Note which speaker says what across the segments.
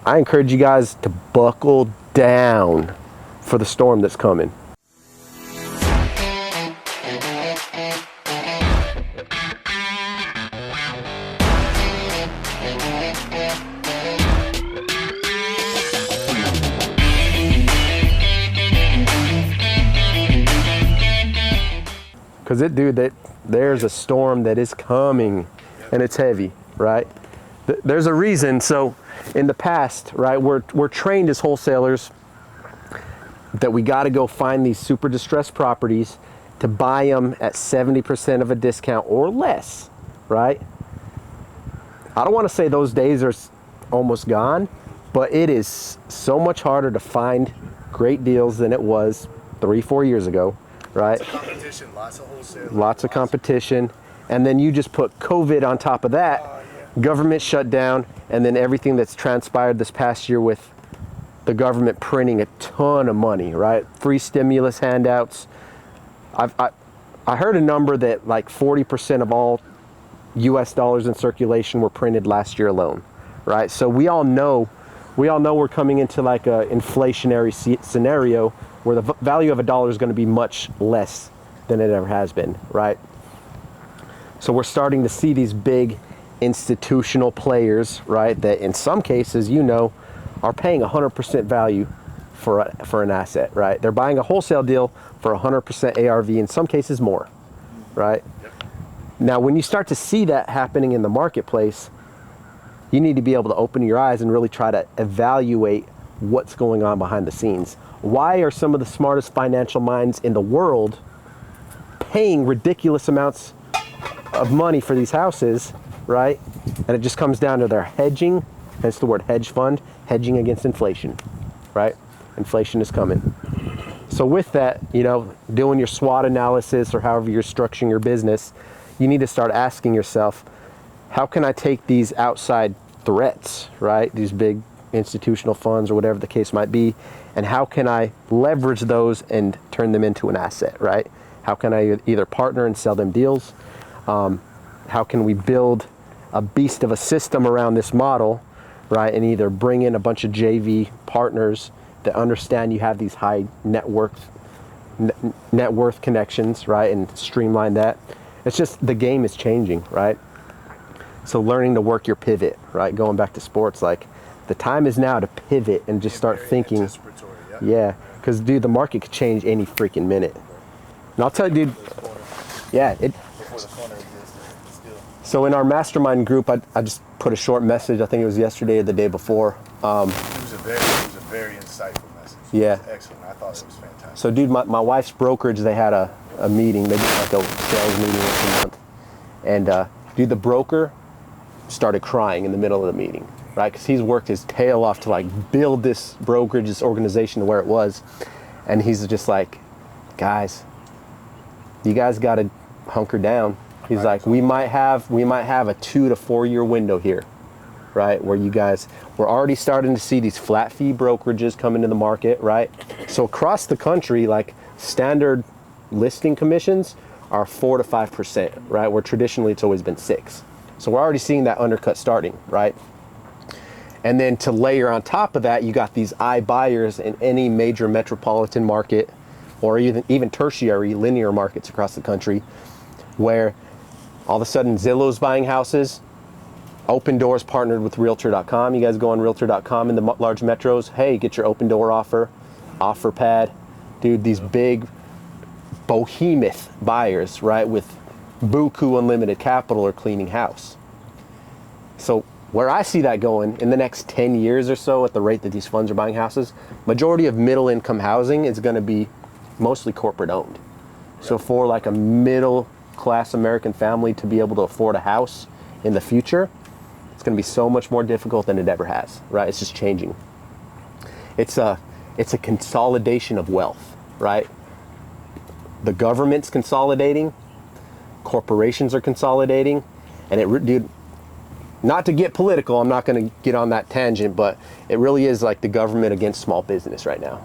Speaker 1: I encourage you guys to buckle down for the storm that's coming. Because there's a storm that is coming, and it's heavy, right? There's a reason. So in the past, right, we're trained as wholesalers that we got to go find these super distressed properties to buy them at 70% of a discount or less, right? I don't want to say those days are almost gone, but it is so much harder to find great deals than it was 3-4 years ago. Right?
Speaker 2: Lots of competition, lots of wholesalers.
Speaker 1: Lots of competition. And then you just put COVID on top of that, government shutdown, and then everything that's transpired this past year with the government printing a ton of money, right? Free stimulus handouts. I heard a number that like 40% of all US dollars in circulation were printed last year alone, right? So we all know we're coming into like a inflationary scenario where the value of a dollar is going to be much less than it ever has been, right? So we're starting to see these big institutional players, right, that in some cases, are paying 100% value for an asset, right? They're buying a wholesale deal for 100% ARV, in some cases more, right? Yep. Now, when you start to see that happening in the marketplace, you need to be able to open your eyes and really try to evaluate what's going on behind the scenes. Why are some of the smartest financial minds in the world paying ridiculous amounts of money for these houses, right? And it just comes down to their hedging, hence the word hedge fund, hedging against inflation, right? Inflation is coming. So with that, doing your SWOT analysis or however you're structuring your business, you need to start asking yourself, how can I take these outside threats, right? These big institutional funds or whatever the case might be, and how can I leverage those and turn them into an asset, right? How can I either partner and sell them deals? How can we build a beast of a system around this model, right? And either bring in a bunch of JV partners that understand you have these high net worth connections, right? And streamline that. It's just the game is changing, right? So learning to work your pivot, right? Going back to sports, like the time is now to pivot and just start thinking. Yeah, because dude, the market could change any freaking minute. And I'll tell you, dude, yeah, so in our mastermind group, I just put a short message. I think it was yesterday or the day before.
Speaker 2: It was a very insightful message.
Speaker 1: Yeah.
Speaker 2: It was excellent. I thought it was fantastic.
Speaker 1: So dude, my wife's brokerage, they had a meeting. They did like a sales meeting once a month. And dude, the broker started crying in the middle of the meeting, right? Because he's worked his tail off to like build this brokerage, this organization to where it was. And he's just like, guys, you guys got to hunker down. He's like, we might have a 2 to 4 year window here, right? Where we're already starting to see these flat fee brokerages come into the market, right? So across the country, like standard listing commissions are 4 to 5%, right? Where traditionally it's always been 6. So we're already seeing that undercut starting, right? And then to layer on top of that, you got these iBuyers in any major metropolitan market or even tertiary linear markets across the country, where all of a sudden Zillow's buying houses, Open Doors partnered with Realtor.com. You guys go on Realtor.com in the large metros. Hey, get your Open Door offer, OfferPad. Dude, these big behemoth buyers, right, with buku unlimited capital are cleaning house. So where I see that going in the next 10 years or so at the rate that these funds are buying houses, majority of middle income housing is going to be mostly corporate owned. So for like a middle class American family to be able to afford a house in the future, it's going to be so much more difficult than it ever has, right? It's just changing. It's a consolidation of wealth, right? The government's consolidating, corporations are consolidating, and dude, not to get political, I'm not going to get on that tangent, but it really is like the government against small business right now.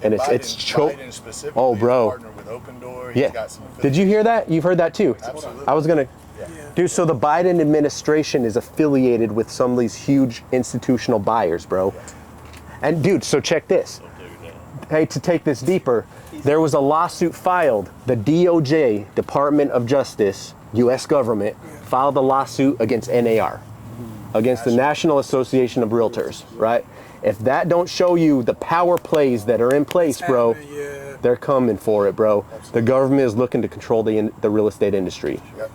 Speaker 1: And
Speaker 2: Biden specifically
Speaker 1: oh, bro.
Speaker 2: Partner with Open Door.
Speaker 1: Yeah.
Speaker 2: Got some
Speaker 1: Did you hear that? You've heard that too.
Speaker 2: Absolutely.
Speaker 1: I was gonna.
Speaker 3: Yeah.
Speaker 1: Dude, so the Biden administration is affiliated with some of these huge institutional buyers, bro. And dude, so check this. Hey, to take this deeper, there was a lawsuit filed. The DOJ, Department of Justice, U.S. government, filed a lawsuit against NAR, against the National Association of Realtors, right? If that don't show you the power plays that are in place, bro, they're coming for it, bro. The government is looking to control the real estate industry.
Speaker 2: Yep.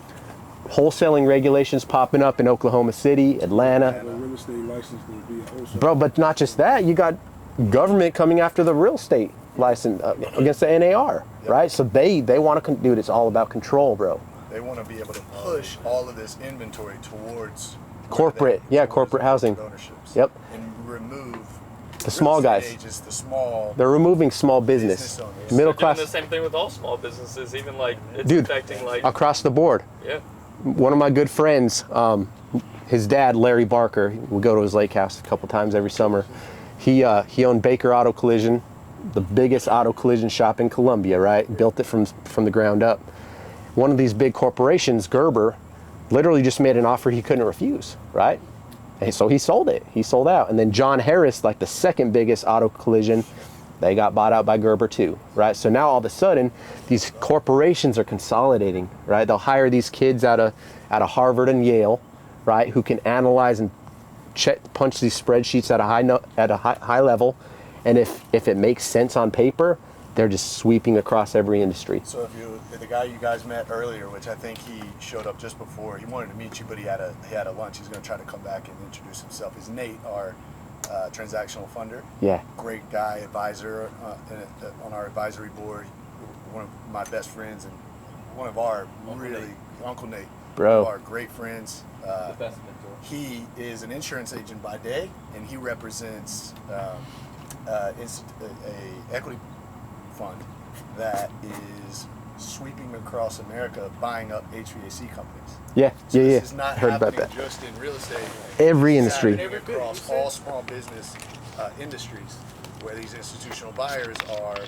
Speaker 1: Wholesaling regulations popping up in Oklahoma City, Atlanta.
Speaker 3: Real estate license to be a wholesaler.
Speaker 1: Bro, but not just that. You got government coming after the real estate license against the NAR, right? So they want to, dude, it's all about control, bro.
Speaker 2: They want to be able to push all of this inventory towards
Speaker 1: Corporate, corporate housing.
Speaker 2: Ownerships.
Speaker 1: Yep.
Speaker 2: And remove
Speaker 1: The small
Speaker 2: real estate
Speaker 1: guys.
Speaker 2: agents, the small.
Speaker 1: They're removing small business.
Speaker 2: owners.
Speaker 1: Middle
Speaker 4: They're
Speaker 1: class.
Speaker 4: doing the same thing with all small businesses, even like it's
Speaker 1: Dude,
Speaker 4: affecting like
Speaker 1: across the board.
Speaker 4: yeah.
Speaker 1: One of my good friends, his dad, Larry Barker, we go to his lake house a couple times every summer. He owned Baker Auto Collision, the biggest auto collision shop in Columbia, right? Built it from the ground up. One of these big corporations, Gerber, literally just made an offer he couldn't refuse, right? And so he sold it. He sold out. And then John Harris, like the second biggest auto collision, they got bought out by Gerber too, right? So now all of a sudden, these corporations are consolidating, right? They'll hire these kids out of Harvard and Yale, right, who can analyze and punch these spreadsheets at a high level, and if it makes sense on paper, they're just sweeping across every industry.
Speaker 2: So if the guy you guys met earlier, which I think he showed up just before, he wanted to meet you, but he had a lunch. He's going to try to come back and introduce himself. He's Nate, our transactional funder.
Speaker 1: Yeah.
Speaker 2: Great guy, advisor on our advisory board. One of my best friends and one of our Uncle Nate,
Speaker 1: Bro.
Speaker 2: One of our great friends.
Speaker 4: The best mentor.
Speaker 2: He is an insurance agent by day, and he represents a equity fund that is sweeping across America, buying up HVAC companies.
Speaker 1: Yeah,
Speaker 2: So
Speaker 1: yeah,
Speaker 2: this
Speaker 1: yeah.
Speaker 2: is not
Speaker 1: Heard
Speaker 2: happening
Speaker 1: about that.
Speaker 2: just in real estate.
Speaker 1: Every
Speaker 2: It's
Speaker 1: industry.
Speaker 2: happening across all small business industries, where these institutional buyers are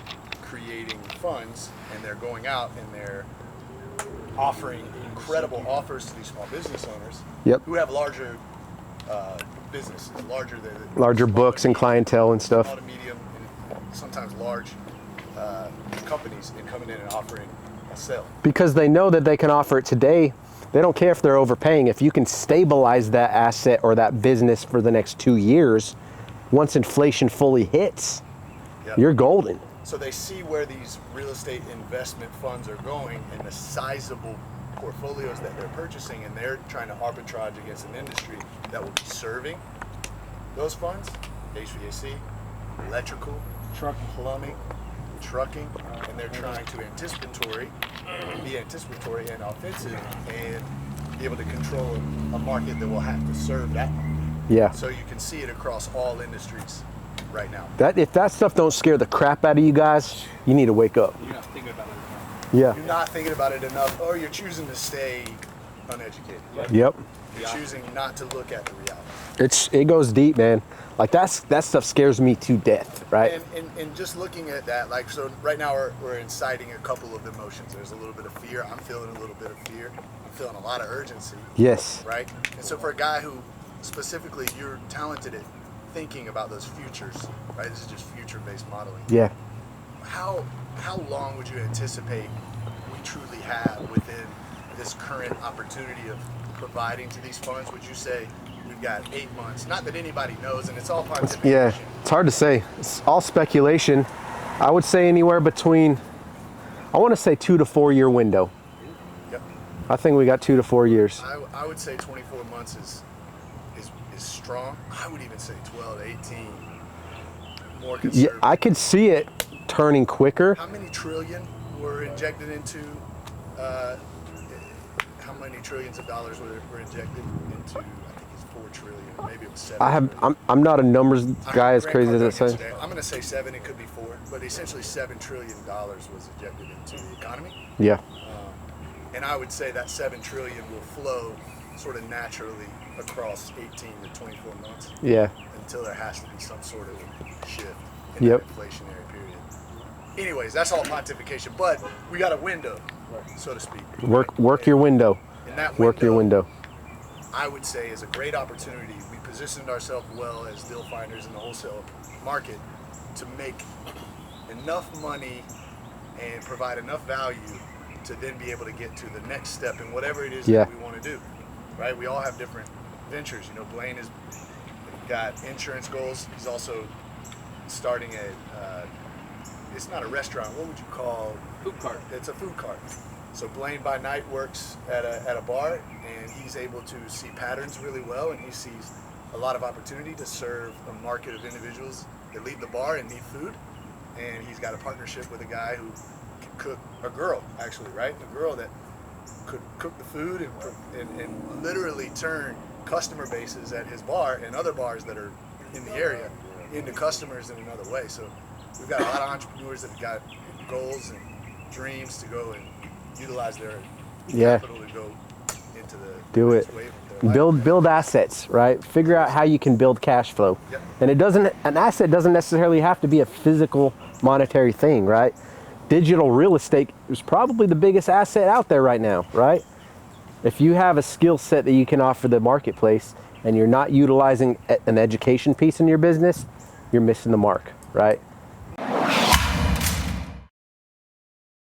Speaker 2: creating funds, and they're going out and they're offering incredible offers to these small business owners.
Speaker 1: Yep.
Speaker 2: Who have larger businesses, larger
Speaker 1: Larger
Speaker 2: small
Speaker 1: books
Speaker 2: to
Speaker 1: and
Speaker 2: medium,
Speaker 1: clientele and stuff.
Speaker 2: small to medium, and sometimes large companies, and coming in and offering a sale.
Speaker 1: Because they know that they can offer it today. They don't care if they're overpaying. If you can stabilize that asset or that business for the next 2 years, once inflation fully hits,
Speaker 2: Yep.
Speaker 1: you're golden.
Speaker 2: So they see where these real estate investment funds are going and the sizable portfolios that they're purchasing, and they're trying to arbitrage against an industry that will be serving those funds: HVAC, electrical,
Speaker 3: Trucking.
Speaker 2: plumbing, trucking, and they're trying to be anticipatory and offensive, and be able to control a market that will have to serve that market.
Speaker 1: Yeah.
Speaker 2: So you can see it across all industries right now.
Speaker 1: If that stuff don't scare the crap out of you guys, you need to wake up.
Speaker 4: You're not thinking about it enough.
Speaker 1: Yeah.
Speaker 2: You're not thinking about it enough, or you're choosing to stay uneducated.
Speaker 1: Yep.
Speaker 2: You're choosing not to look at the reality.
Speaker 1: It goes deep, man. Like that stuff scares me to death, right?
Speaker 2: And just looking at that, like, so right now we're inciting a couple of emotions. There's a little bit of fear. I'm feeling a little bit of fear. I'm feeling a lot of urgency,
Speaker 1: Yes.
Speaker 2: right? And so for a guy who specifically, you're talented at thinking about those futures, right? This is just future-based modeling.
Speaker 1: Yeah.
Speaker 2: How long would you anticipate we truly have within this current opportunity of providing to these funds? Would you say we've got 8 months? Not that anybody knows, and it's all pontification.
Speaker 1: Yeah. It's hard to say. It's all speculation. I would say anywhere between, I want to say 2 to 4 year window.
Speaker 2: Yep.
Speaker 1: I think we got 2 to 4 years.
Speaker 2: I would say 24 months is strong. I would even say 12 to 18. More
Speaker 1: Yeah,
Speaker 2: conservative.
Speaker 1: I could see it turning quicker.
Speaker 2: How many trillion were injected into? How many trillions of dollars were injected into? I think it's 4 trillion. Maybe it was 7.
Speaker 1: I'm not a numbers guy as
Speaker 2: Grant
Speaker 1: crazy as
Speaker 2: Cardone
Speaker 1: it says.
Speaker 2: yesterday. I'm going to say 7. It could be 4, but essentially $7 trillion was injected into the economy.
Speaker 1: Yeah.
Speaker 2: And I would say that 7 trillion will flow sort of naturally across 18 to 24 months
Speaker 1: Yeah.
Speaker 2: until there has to be some sort of shift in
Speaker 1: Yep.
Speaker 2: that inflationary period. Anyways, that's all pontification, but we got a window, so to speak.
Speaker 1: Work your window.
Speaker 2: in that
Speaker 1: Work your window.
Speaker 2: I would say is a great opportunity. We positioned ourselves well as deal finders in the wholesale market to make enough money and provide enough value to then be able to get to the next step in whatever it is
Speaker 1: Yeah.
Speaker 2: that we want to do, right? We all have different ventures. You know, Blaine has got insurance goals. He's also starting it's not a restaurant. What would you call?
Speaker 4: Food cart.
Speaker 2: It's a food cart. So Blaine by night works at a bar, and he's able to see patterns really well, and he sees a lot of opportunity to serve a market of individuals that leave the bar and need food. And he's got a partnership with a guy who can cook, a girl actually, right? A girl that could cook the food and literally turn customer bases at his bar and other bars that are in the area into customers in another way. So we've got a lot of entrepreneurs that have got goals and dreams to go and utilize their capital to go into the
Speaker 1: Do
Speaker 2: next
Speaker 1: it.
Speaker 2: wave of their life.
Speaker 1: Build assets, right? Figure out how you can build cash flow.
Speaker 2: Yep.
Speaker 1: And an asset doesn't necessarily have to be a physical monetary thing, right? Digital real estate is probably the biggest asset out there right now, right? If you have a skill set that you can offer the marketplace and you're not utilizing an education piece in your business, you're missing the mark, right?